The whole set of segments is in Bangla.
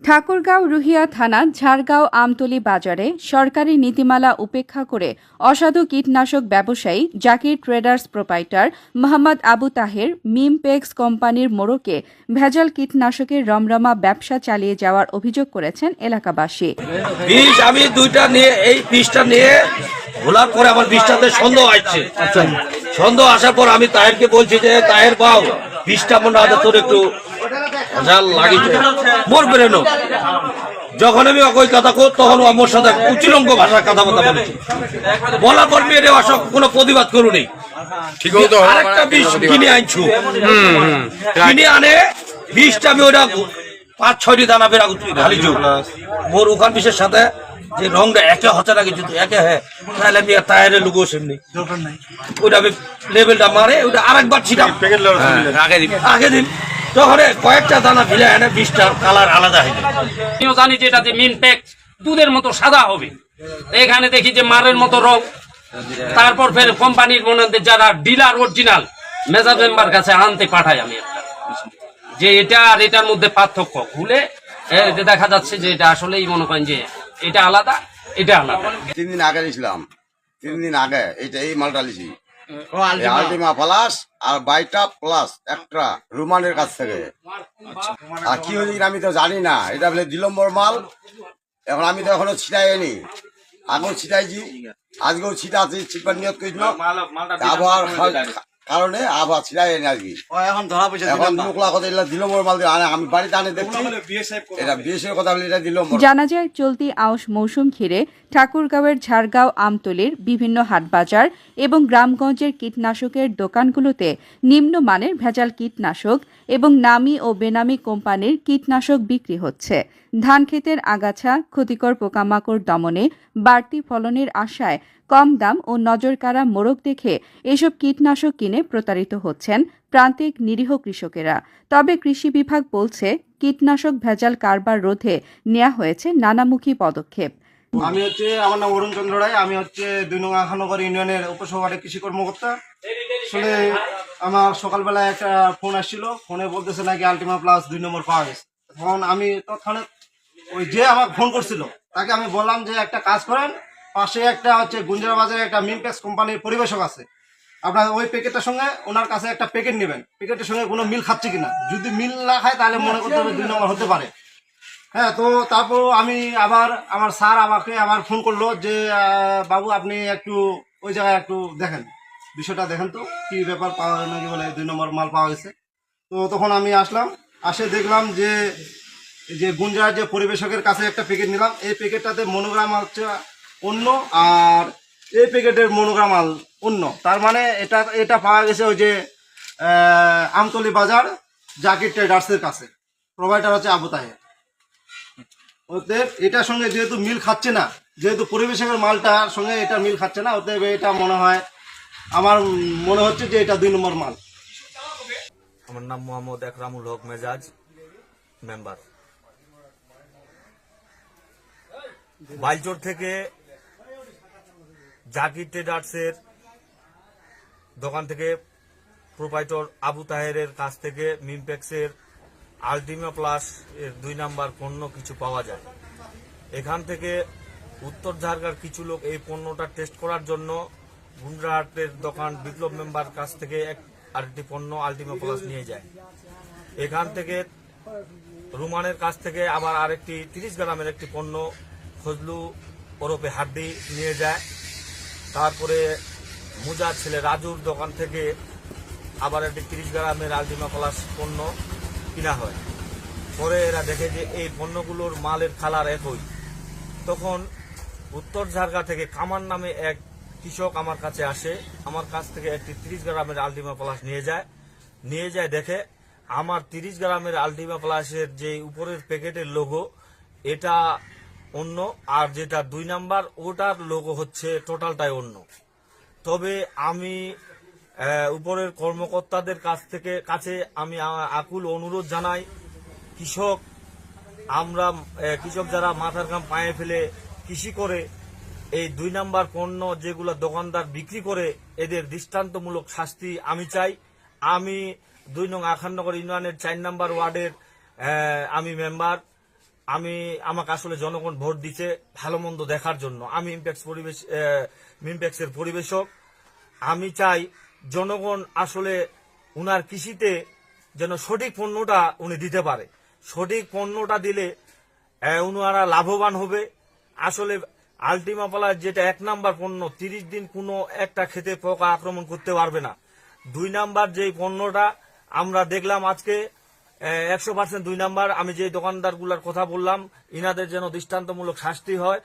ঠাকুরগাঁও রুহিয়া থানা ঝাড়গাঁও আমতলী বাজারে সরকারি নীতিমালা উপেক্ষা করে অসাধু কীটনাশক ব্যবসায়ী জাকির ট্রেডার্স প্রোপাইটার মোহাম্মদ আবু তাহের মিমপেক্স কোম্পানির মোড়কে ভেজাল কীটনাশকের রমরমা ব্যবসা চালিয়ে যাওয়ার অভিযোগ করেছেন এলাকাবাসী। আমি দুইটা নিয়ে এই বিষটা নিয়ে ভোলার পরে আমার বিষটাতে সন্দেহ আসছে। সন্দেহ আসার পর আমি তাহেরকে বলছি যে তাহের বাউ বিষটা মনে হয় তোর একটু জাল লাগিয়েছে মোর বেরোনো। যখন আমি ওই কথা কর তখন আমার সাথে উচ্চলঙ্গ ভাষায় কথাবার্তা বলেছি। বলার পর মেয়েরে অসব কোনো প্রতিবাদ করুনি। আরেকটা বিষ কিনে আনছু, কিনে আনে বিষটা আমি ওইটা ৫-৬টি দানা বেরা ঢালি যুগ মোর ওখান বিষের সাথে যে রংটা একে হচ্ছে না কিছু একে হ্যাঁ তাহলে আমি টায়ারে লুগো সেমনি ওইটা আমি লেভেলটা মারে ওইটা আরেকবার ছিটাম আগে দিন তখন কয়েকটা দানা ফেলে এনে বিষটার কালার আলাদা হয়ে যায়। আমিও জানি যে এটাতে মিনপ্যাক্স দুধের মতো সাদা হবে, এখানে দেখি যে মারের মতো রং। তারপর ফের কোম্পানির মনে যারা ডিলার অরিজিনাল মেজর মেম্বার কাছে আনতে পাঠাই আমি একটা যে এটা আর এটার মধ্যে পার্থক্য খুলে দেখা যাচ্ছে যে এটা আসলেই মনে করেন যে এটা আলাদা এটা আলাদা। 3 দিন আগে নিয়েছিলাম, 3 দিন আগে এই মালটা লিছি আলটিমা প্লাস আর বাইটা প্লাস একটা রুমানের কাছ থেকে। আর কি হয়েছে আমি তো জানি না, এটা বলে 2 নম্বর মাল। এখন আমি তো এখনো ছিটাইনি, আগেও ছিটাইছি, আজকেও ছিটাচ্ছি, ছিটবার নিয়ত করেছিলাম আবহাওয়ার কারণে আবহাওয়া ছিটাইনি আজকে। এখন ধরা পয়সা এখন মুখলা কথা 2 নম্বর মাল আমি বাড়িতে আনে দেখছি এটা বিএসএর কথা বলে এটা 2 নম্বর। জানা যায় চলতি আউশ মৌসুম ঘিরে ঠাকুরগাঁওয়ের ঝাড়গাঁও আমতলীর বিভিন্ন হাটবাজার এবং গ্রামগঞ্জের কীটনাশকের দোকানগুলোতে নিম্নমানের ভেজাল কীটনাশক এবং নামী ও বেনামী কোম্পানির কীটনাশক বিক্রি হচ্ছে। ধানক্ষেতের আগাছা ক্ষতিকর পোকামাকড় দমনে বাড়তি ফলনের আশায় কম দাম ও নজরকাড়া মোড়ক দেখে এসব কীটনাশক কিনে প্রতারিত হচ্ছেন প্রান্তিক নিরীহ কৃষকেরা। তবে কৃষি বিভাগ বলছে কীটনাশক ভেজাল কারবার রোধে নেওয়া হয়েছে নানামুখী পদক্ষেপ। আমার নাম অরুণ চন্দ্র রায়, আমি 2 নং আখানগর ইউনিয়নের উপসভাপতি কৃষি কর্মকর্তা। আসলে আমার সকালবেলায় একটা ফোন আসছিল, ফোনে বলতেছে নাকি আলটিমা প্লাস 2 নম্বর পাওয়া গেছে। তখন আমি তৎক্ষণাৎ ওই যে আমাকে ফোন করছিল তাকে আমি বললাম যে একটা কাজ করেন, পাশে একটা গুঞ্জরা বাজারে একটা মিমপ্যাক্স কোম্পানির পরিবেশক আছে, আপনার ওই প্যাকেটের সঙ্গে ওনার কাছে একটা প্যাকেট নেবেন, প্যাকেটের সঙ্গে কোনো মিল খাচ্ছে কিনা, যদি মিল না খায় তাহলে মনে করতে হবে 2 নম্বর হতে পারে। হ্যাঁ, তো তারপর আমি আবার আমার স্যার আমাকে আবার ফোন করলো যে বাবু আপনি একটু ওই জায়গায় একটু দেখেন, বিষয়টা দেখেন তো কি ব্যাপার, পাওয়া নাকি বলে 2 নম্বর মাল পাওয়া গেছে। তো তখন আমি আসলাম, আসে দেখলাম যে গুঞ্জার যে পরিবেশকের কাছে একটা প্যাকেট নিলাম, এই প্যাকেটটাতে মনোগ্রাম হচ্ছে অন্য আর এই প্যাকেটের মনোগ্রাম অন্য। তার মানে এটা পাওয়া গেছে ওই যে আমতলী বাজার জাকির ট্রেডার্সের কাছে, প্রোভাইডার হচ্ছে আবু তাহের। অতএব এটার সঙ্গে যেহেতু মিল খাচ্ছে না, যেহেতু পরিবেশকের মালটার সঙ্গে এটা মিল খাচ্ছে না, অতএব এটা আমার মনে হচ্ছে যে এটা 2 নম্বর মাল। আমার নাম মোহাম্মদ একরামুল হক মেজাজ, মেম্বার। বাইলচর থেকে জাকির ট্রেডার্সের দোকান থেকে প্রোপাইটর আবু তাহেরের কাছ থেকে মিমপ্যাক্সের আলটিমা প্লাস এর 2 নাম্বার পণ্য কিছু পাওয়া যায়। এখান থেকে উত্তর ঝাড়গাঁর কিছু লোক এই পণ্যটা টেস্ট করার জন্য গুন্ডরাহাটের দোকান বিপ্লব মেম্বার কাছ থেকে আরেকটি পণ্য আলটিমা প্লাস নিয়ে যায়। এখান থেকে রুমানের কাছ থেকে আবার আরেকটি 30 গ্রামের একটি পণ্য ফজলু ওরফে হাড্ডি নিয়ে যায়। তারপরে মুজার ছেলে রাজুর দোকান থেকে আবার একটি 30 গ্রামের আলটিমা প্লাস পণ্য কিনা হয়। পরে এরা দেখে যে এই পণ্যগুলোর মালের কালার একই। তখন উত্তর ঝাড়গা থেকে কামার নামে এক কৃষক আমার কাছে আসে, আমার কাছ থেকে একটি 30 গ্রামের আলটিমা প্লাস নিয়ে যায় দেখে আমার 30 গ্রামের আলটিমা প্লাসের যে উপরের প্যাকেটের লোগো এটা অন্য, আর যেটা 2 নাম্বার ওটার লোগো হচ্ছে টোটালটাই অন্য। তবে আমি উপরের কর্মকর্তাদের কাছে আমি আকুল অনুরোধ জানাই, কৃষক যারা মাথার ঘাম পায়ে ফেলে কৃষি করে এই 2 নাম্বার পণ্য যেগুলো দোকানদার বিক্রি করে এদের দৃষ্টান্তমূলক শাস্তি আমি চাই। আমি 2 নং আখাননগর ইউনিয়নের 4 নম্বর ওয়ার্ডের আমি মেম্বার। আমাকে আসলে জনগণ ভোট দিচ্ছে ভালো মন্দ দেখার জন্য। আমি মিমপ্যাক্সের পরিবেশক। আমি চাই জনগণ আসলে উনার কৃষিতে যেন সঠিক পণ্যটা উনি দিতে পারে। সঠিক পণ্যটা দিলে উনারা লাভবান হবে। আসলে আলটিমা প্লাস যেটা 1 নাম্বার পণ্য, 30 দিন কোনো একটা ক্ষেতে পোকা আক্রমণ করতে পারবে না। 2 নাম্বার যেই পণ্যটা আমরা দেখলাম আজকে 100% 2 নাম্বার। আমি যে দোকানদারগুলোর কথা বললাম, ইনাদের যেন দৃষ্টান্তমূলক শাস্তি হয়।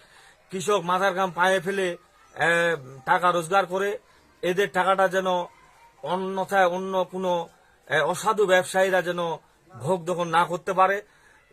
কৃষক মাথার ঘাম পায়ে ফেলে টাকা রোজগার করে, এদের টাকাটা যেন অন্যথায় অন্য কোনো অসাধু ব্যবসায়ীরা যেন ভোগ দখল না করতে পারে,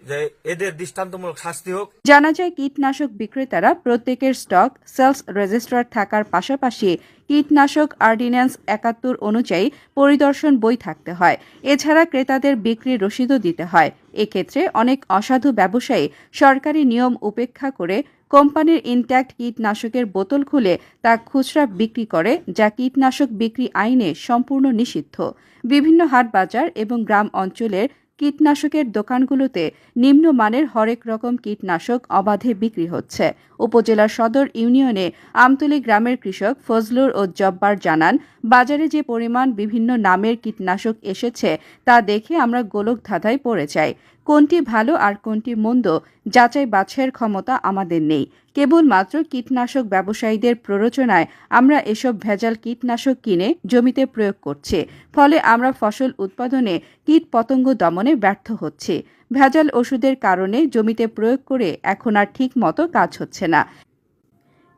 যে এদের দৃষ্টান্তমূলক শাস্তি হোক। জানা যায় কীটনাশক বিক্রেতারা প্রত্যেকের স্টক সেলস রেজিস্ট্রার থাকার পাশাপাশি কীটনাশক অর্ডিন্যান্স 71 অনুযায়ী পরিদর্শন বই থাকতে হয়। এছাড়া ক্রেতাদের বিক্রির রসিদও দিতে হয়। এক্ষেত্রে অনেক অসাধু ব্যবসায়ী সরকারি নিয়ম উপেক্ষা করে কোম্পানির ইনট্যাক্ট কীটনাশকের বোতল খুলে তা খুচরা বিক্রি করে, যা কীটনাশক বিক্রি আইনে সম্পূর্ণ নিষিদ্ধ। বিভিন্ন হাটবাজার এবং গ্রাম অঞ্চলের কীটনাশকের দোকানগুলোতে নিম্নমানের হরেক রকম কীটনাশক অবাধে বিক্রি হচ্ছে। উপজেলার সদর ইউনিয়নে আমতলী গ্রামের কৃষক ফজলুর ও জব্বার জানান, বাজারে যে পরিমাণ বিভিন্ন নামের কীটনাশক এসেছে তা দেখে আমরা গোলক ধাঁধায় পড়ে যাই। কোনটি ভালো আর কোনটি মন্দ যাচাই বাছাইয়ের ক্ষমতা আমাদের নেই। কেবলমাত্র কীটনাশক ব্যবসায়ীদের প্ররোচনায় আমরা এসব ভেজাল কীটনাশক কিনে জমিতে প্রয়োগ করছি। ফলে আমরা ফসল উৎপাদনে কীটপতঙ্গ দমনে ব্যর্থ হচ্ছি। ভেজাল ওষুধের কারণে জমিতে প্রয়োগ করে এখন আর ঠিক মতো কাজ হচ্ছে না।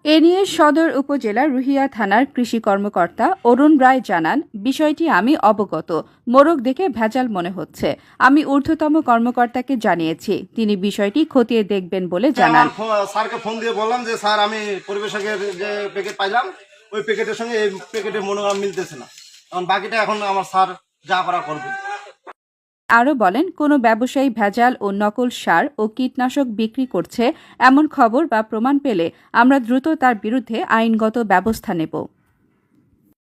এ নিয়ে সদর উপজেলার রুহিয়া থানার কৃষি কর্মকর্তা অরুণ রায় জানান, বিষয়টি আমি অবগত। মোরগ দেখে ভেজাল মনে হচ্ছে। আমি ঊর্ধ্বতম কর্মকর্তাকে জানিয়েছি, তিনি বিষয়টি খতিয়ে দেখবেন বলে জানান। স্যারকে ফোন দিয়ে বললাম যে স্যার, আমি পরিবেশকের যে প্যাকেট পাইলাম ওই প্যাকেটের সঙ্গে এই প্যাকেটের মনোগ্রাম মিলতেছে না। এখন বাকিটা এখন আমার স্যার যা করা করবে। আরও বলেন, কোনো ব্যবসায়ী ভেজাল ও নকল সার ও কীটনাশক বিক্রি করছে এমন খবর বা প্রমাণ পেলে আমরা দ্রুত তার বিরুদ্ধে আইনগত ব্যবস্থা নেব।